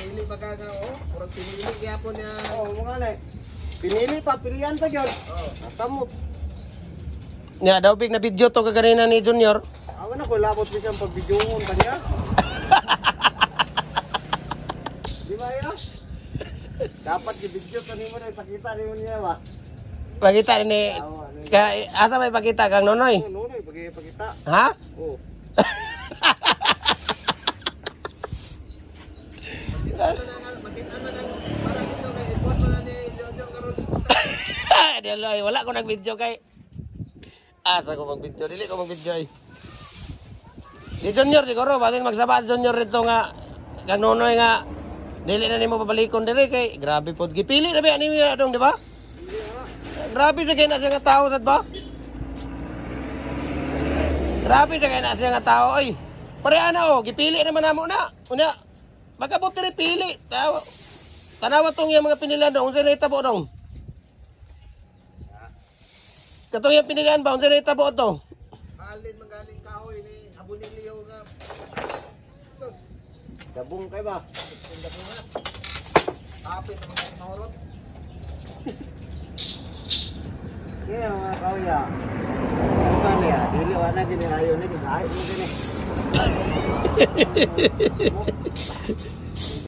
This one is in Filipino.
pinili pa ka oh. Murag pinili gyapon niya. Oh, mga na. Pinili pa, pilihan pa gyud. Oh. Tamo. Nya daw big na video to kaganina ni Junior. Ako na ko labot mi siyang pag-videoon pa niya. Di ba ya? Dapat i-video kanimo na ipakita nimo niya ba? Pakita ni kaya asa may pakita kang Nonoy? Oh, Nonoy pakita. Ha? Oh. Makita man ang para dito kay ipon mo na ni Jojo karon. Daloy, wala ko nag-video kay asa ko mag-video, dili ko mag-video ay. Di Junior siguro, baling magsabahan Junior rito nga kang Nonoy nga dili na nimo pabalikon diri kay grabe pod gipili na ba nimo adong di ba? Grabe sa kay na siya nga tao sad ba? Grabe sa kay na siya nga tao oy. Pare ana oh, gipili naman namo na. Unya magabot diri pili. Tanawa tong yung mga pinilian dong, unsa na itabo dong? Katong yung pinilian ba unsa na itabo to? Alin magaling kahoy ni Abunilio nga. Sus. Dabong kay ba? Tinda ko nga. Apit ang mga mahurot. Kaya mga kawya. Ano niya? Dili wala gini ayo ni kain mo gini.